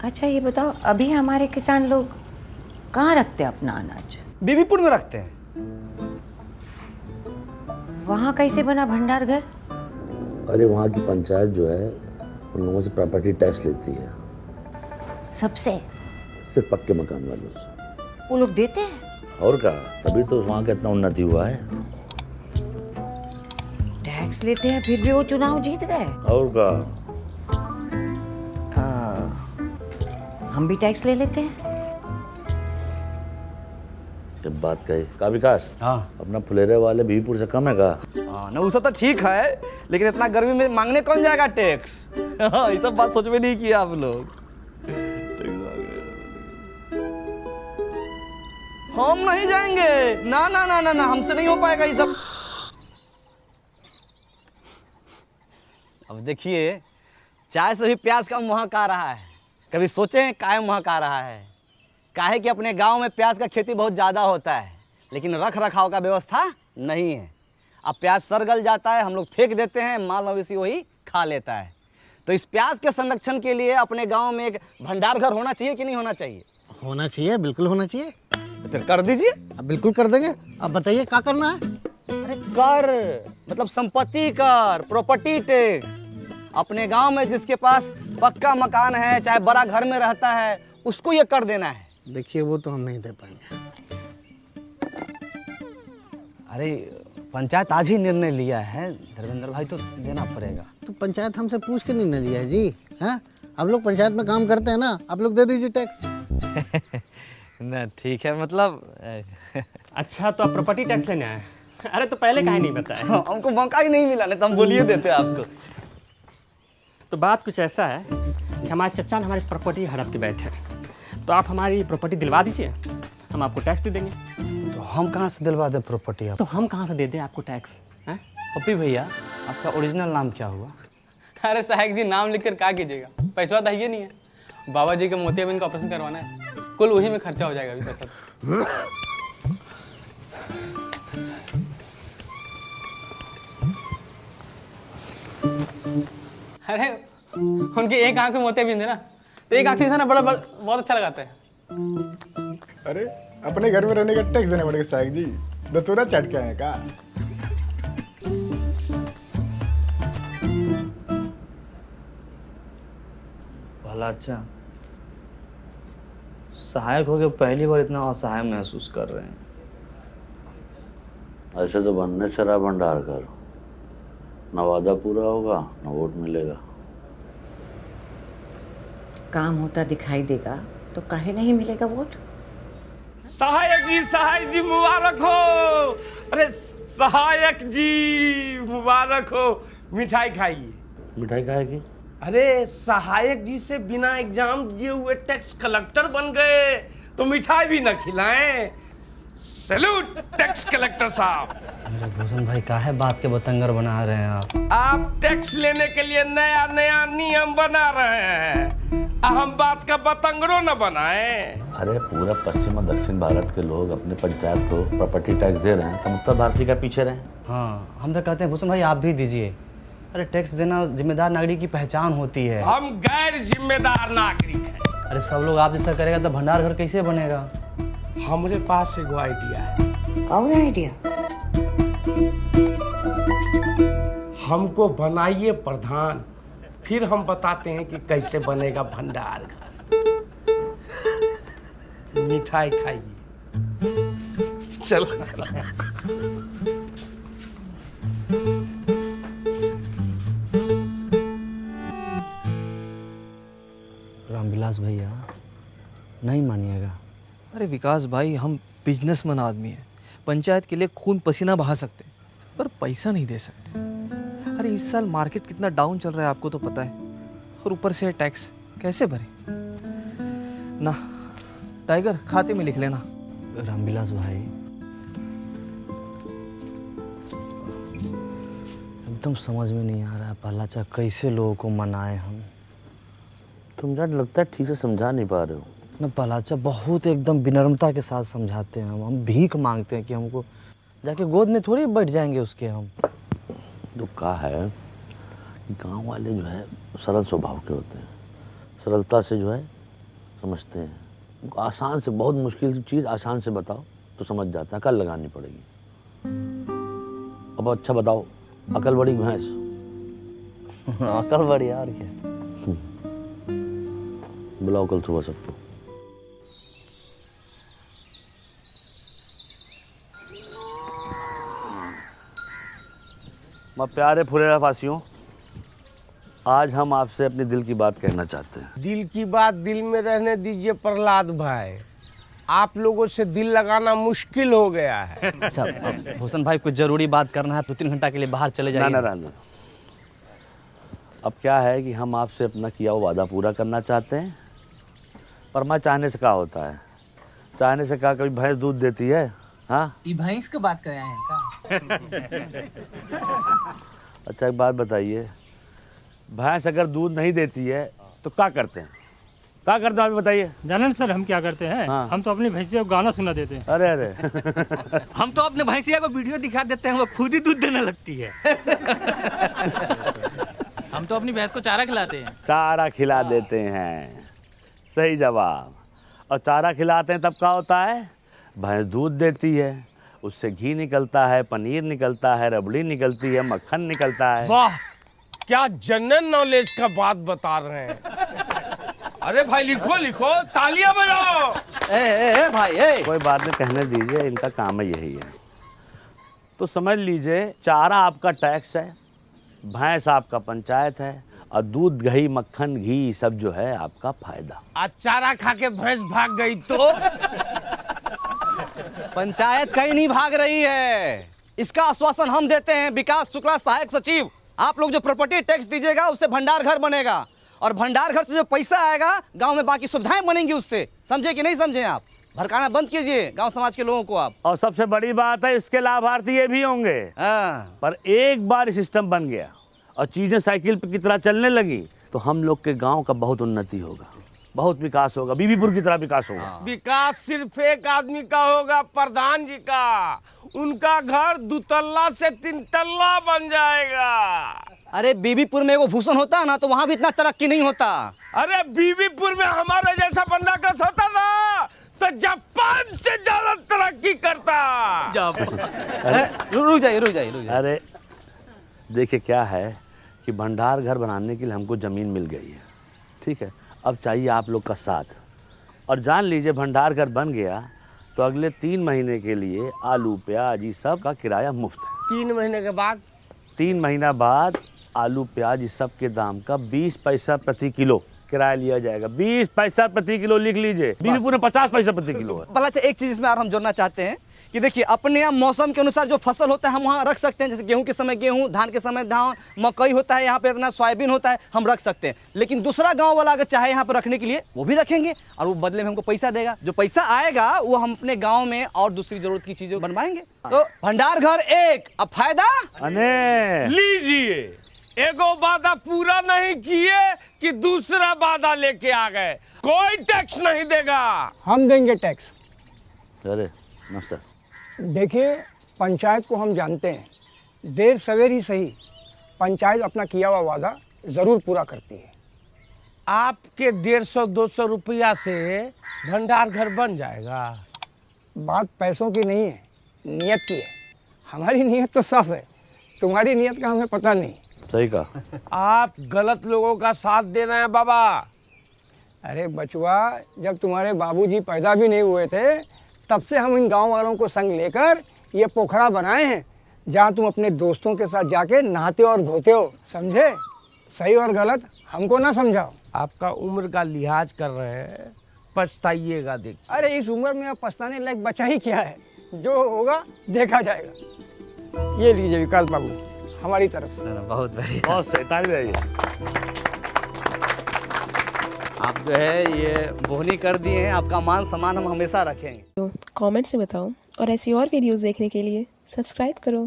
अच्छा ये बताओ, अभी हमारे किसान लोग कहाँ रखते हैं अपना अनाज? बीबीपुर में रखते हैं। वहाँ कैसे बना भंडार घर? अरे वहाँ की पंचायत जो है उन लोगों से प्रॉपर्टी टैक्स लेती है, सबसे? सिर्फ पक्के मकान वालों से। वो लोग देते हैं? और क्या, तभी तो वहाँ का इतना उन्नति हुआ है। टैक्स लेते हैं फिर भी वो चुनाव जीत गए। और क्या, हम भी टैक्स ले लेते हैं। जब बात कही का विकास, हाँ अपना फुलेरे वाले बीबीपुर से कम है का? हाँ ना, उसका तो ठीक है, लेकिन इतना गर्मी में मांगने कौन जाएगा टैक्स? ये सब बात सोच में नहीं किया आप लोग। हम नहीं जाएंगे, ना ना ना ना ना, हमसे नहीं हो पाएगा ये सब। अब देखिए, चाय से भी प्याज का महक आ रहा है। कभी सोचे हैं काहे महक आ रहा है? काहे कि अपने गांव में प्याज का खेती बहुत ज़्यादा होता है, लेकिन रख रखाव का व्यवस्था नहीं है। अब प्याज सड़ गल जाता है, हम लोग फेंक देते हैं, माल मवेशी वही खा लेता है। तो इस प्याज के संरक्षण के लिए अपने गांव में एक भंडार घर होना चाहिए कि नहीं होना चाहिए? होना चाहिए, बिल्कुल होना चाहिए। तो फिर कर दीजिए। अब बिल्कुल कर देंगे। अब बताइए क्या करना है? अरे कर मतलब संपत्ति कर, प्रॉपर्टी टैक्स। अपने गांव में जिसके पास पक्का मकान है, चाहे बड़ा घर में रहता है, उसको ये कर देना है। देखिए वो तो हम नहीं दे पाएंगे। अरे पंचायत आज ही निर्णय लिया है धर्मेंद्र भाई, तो देना पड़ेगा। तो पंचायत हमसे पूछ के नहीं लिया है जी। हैं, आप लोग पंचायत में काम करते हैं ना, आप लोग दे दीजिए टैक्स। ना ठीक है, मतलब अच्छा तो आप प्रॉपर्टी टैक्स लेने आए? अरे तो पहले काहे नहीं बताया? हमको मौका ही नहीं मिला, नहीं तो हम बोलिए देते आपको। तो बात कुछ ऐसा है कि हमारे चचा ने हमारी प्रॉपर्टी हड़प के बैठे हैं, तो आप हमारी प्रॉपर्टी दिलवा दीजिए, हम आपको टैक्स दे देंगे। तो हम कहाँ से दिलवा दें प्रॉपर्टी आप? तो हम कहाँ से दे दें आपको टैक्स? हैं? पप्पी भैया, आपका ओरिजिनल नाम क्या हुआ? अरे सहायक जी, नाम लिखकर क्या कीजिएगा, पैसा तो है नहीं है। बाबा जी के मोतियाबिंद का ऑपरेशन करवाना है, कुल वही में खर्चा हो जाएगा अभी पैसा। अरे उनकी एक आंख में मोतियाबिंद है ना, तो एक आंख से ना बड़ा बहुत अच्छा लगाता है। अरे अपने घर में रहने का टैक्स देना पड़ेगा साहब जी, दतूरा चट के आए का? भला अच्छा, सहायक हो गए पहली बार इतना असहाय महसूस कर रहे हैं। ऐसे तो बनने चला भंडार घर, न वादा पूरा होगा न वोट मिलेगा। काम होता दिखाई देगा तो काहे नहीं मिलेगा वोट? सहायक जी मुबारक हो। अरे सहायक जी मुबारक हो, मिठाई खाइए। मिठाई खाएगी? अरे सहायक जी से बिना एग्जाम दिए हुए टैक्स कलेक्टर बन गए तो मिठाई भी न खिलाएं। सैल्यूट टैक्स कलेक्टर साहब। अरे भूषण भाई, काहे बात के बतंगर बना रहे हैं आप टैक्स लेने के लिए नया नया नियम बना रहे हैं, हम बात का बतंगड़ो न बनाए। अरे पूरा पश्चिम और दक्षिण भारत के लोग अपने पंचायत को प्रॉपर्टी टैक्स दे रहे हैं, तो उत्तर भारतीय का पीछे रहे। हाँ, हम तो कहते हैं भूषण भाई आप भी दीजिए। अरे टैक्स देना जिम्मेदार नागरिक की पहचान होती है। हम गैर जिम्मेदार नागरिक हैं। अरे सब लोग आप जैसा करेगा तो भंडार घर कैसे बनेगा? हमारे पास एगो आइडिया है। कौन आइडिया? हमको बनाइए प्रधान, फिर हम बताते हैं कि कैसे बनेगा भंडार घर। मिठाई खाइए। चलो चलो। रामविलास भैया, नहीं मानिएगा। अरे विकास भाई, हम बिजनेसमैन आदमी हैं, पंचायत के लिए खून पसीना बहा सकते हैं पर पैसा नहीं दे सकते। अरे इस साल मार्केट कितना डाउन चल रहा है आपको तो पता है, और ऊपर से टैक्स कैसे भरे ना। टाइगर, खाते में लिख लेना। रामविलास भाई, एकदम समझ में नहीं आ रहा है पहला कैसे लोगों को मनाए हम। तुम यार लगता है ठीक से समझा नहीं पा रहे हो। मैं पलाचा बहुत एकदम विनम्रता के साथ समझाते हैं। हम भीख मांगते हैं कि हमको जाके गोद में थोड़ी बैठ जाएंगे उसके हम। तो कहा है कि गांव वाले जो है सरल स्वभाव के होते हैं, सरलता से जो है समझते हैं। आसान से बहुत मुश्किल चीज़ आसान से बताओ तो समझ जाता है, कल लगानी पड़ेगी। अब अच्छा बताओ, अकल बड़ी भैंस। अकल बड़ी यार क्या। बुलाओ कल सुबह सबको। मैं प्यारे फुलेरा फासियों, आज हम आपसे अपने दिल की बात कहना चाहते हैं। दिल की बात दिल में रहने दीजिए प्रहलाद भाई, आप लोगों से दिल लगाना मुश्किल हो गया है। अच्छा अब हुसन भाई कुछ जरूरी बात करना है तो 3 घंटा के लिए बाहर चले जाइए। ना। अब क्या है कि हम आपसे अपना किया हुआ वादा पूरा करना चाहते हैं, पर मैं चाहने से क्या होता है। चाहने से क्या कभी भैंस दूध देती है? हाँ, ये भैंस की बात कर रहे हैं क्या? अच्छा एक बात बताइए, भैंस अगर दूध नहीं देती है तो क्या करते हैं? क्या करते हैं आप बताइए। जाने सर हम क्या करते हैं? हाँ। हम तो अपनी भैंसिया को गाना सुना देते हैं। अरे हम तो अपने भैंसिया को वीडियो दिखा देते हैं, वो खुद ही दूध देने लगती है। हम तो अपनी भैंस को चारा खिलाते हैं। चारा खिला देते हैं, सही जवाब। और चारा खिलाते हैं तब क्या होता है? भैंस दूध देती है, उससे घी निकलता है, पनीर निकलता है, रबड़ी निकलती है, मक्खन निकलता है। वाह, क्या जनरल नॉलेज का बात बता रहे हैं। अरे भाई लिखो लिखो, तालियां बजाओ। ए भाई ए। कोई बात नहीं, कहने दीजिए, इनका काम है यही है। तो समझ लीजिए, चारा आपका टैक्स है, भैंस आपका पंचायत है, और दूध दही मक्खन घी सब जो है आपका फायदा। आज चारा खा के भैंस भाग गई तो? पंचायत कहीं नहीं भाग रही है, इसका आश्वासन हम देते हैं। विकास शुक्ला सहायक सचिव, आप लोग जो प्रॉपर्टी टैक्स दीजिएगा उससे भंडार घर बनेगा, और भंडार घर से जो पैसा आएगा गांव में बाकी सुविधाएं बनेंगी उससे। समझे कि नहीं समझे? आप भड़काना बंद कीजिए गांव समाज के लोगों को आप। और सबसे बड़ी बात है, इसके लाभार्थी ये भी होंगे। पर एक बार सिस्टम बन गया और चीजें साइकिल पे की तरह चलने लगी तो हम लोग के गांव का बहुत उन्नति होगा, बहुत विकास होगा, बीबीपुर की तरह विकास होगा। विकास सिर्फ एक आदमी का होगा, प्रधान जी का। उनका घर 2 तल्ला से 3 तल्ला बन जाएगा। अरे बीबीपुर में वो भूषण होता है ना तो वहां भी इतना तरक्की नहीं होता। अरे बीबीपुर में हमारे जैसा बंदा कस होता ना तो जापान से ज्यादा तरक्की करता। रुक जाइए। अरे देखिए क्या है कि भंडार घर बनाने के लिए हमको ज़मीन मिल गई है, ठीक है। अब चाहिए आप लोग का साथ, और जान लीजिए भंडार घर बन गया तो अगले 3 महीने के लिए आलू प्याज ये सब का किराया मुफ्त है। 3 महीने के बाद? 3 महीना बाद आलू प्याज इस सब के दाम का 20 पैसा प्रति किलो किराया लिया जाएगा। 20 पैसा प्रति किलो लिख लीजिए। बीबीपुर में 50 पैसा प्रति किलो है। भला एक चीज इसमें और हम जोड़ना चाहते हैं कि देखिए, अपने यहाँ मौसम के अनुसार जो फसल होता है हम वहाँ रख सकते हैं। जैसे गेहूं के समय गेहूं, धान के समय धान, मकई होता है यहाँ पे, इतना सोयाबीन होता है, हम रख सकते हैं। लेकिन दूसरा गांव वाला अगर चाहे यहाँ पर रखने के लिए वो भी रखेंगे, और वो बदले में हमको पैसा देगा। जो पैसा आएगा वो हम अपने गाँव में और दूसरी जरूरत की चीजें बनवाएंगे। तो भंडार घर एक, अब फायदा लीजिए। एगो वादा पूरा नहीं किए कि दूसरा वादा लेके आ गए। कोई टैक्स नहीं देगा। हम देंगे टैक्स। अरे नमस्कार। देखिए, पंचायत को हम जानते हैं, देर सवेर ही सही पंचायत अपना किया हुआ वादा ज़रूर पूरा करती है। आपके 150-200 रुपया से भंडार घर बन जाएगा। बात पैसों की नहीं है, नियत की है। हमारी नियत तो साफ है, तुम्हारी नियत का हमें पता नहीं। सही कहा। आप गलत लोगों का साथ दे रहे हैं बाबा। अरे बचुआ, जब तुम्हारे बाबूजी पैदा भी नहीं हुए थे तब से हम इन गांव वालों को संग लेकर ये पोखरा बनाए हैं, जहां तुम अपने दोस्तों के साथ जाके नहाते और धोते हो। समझे? सही और गलत हमको ना समझाओ। आपका उम्र का लिहाज कर रहे हैं, पछताइएगा। देख, अरे इस उम्र में अब पछताने लायक बचा ही क्या है, जो होगा देखा जाएगा। ये लीजिए विकास बाबू, हमारी तरफ से। बहुत बढ़िया, बहुत सही, ताली बजाइए। आप जो है ये बोहनी कर दिए हैं, आपका मान सम्मान हम हमेशा रखेंगे। कमेंट से बताओ, और ऐसी और वीडियोस देखने के लिए सब्सक्राइब करो।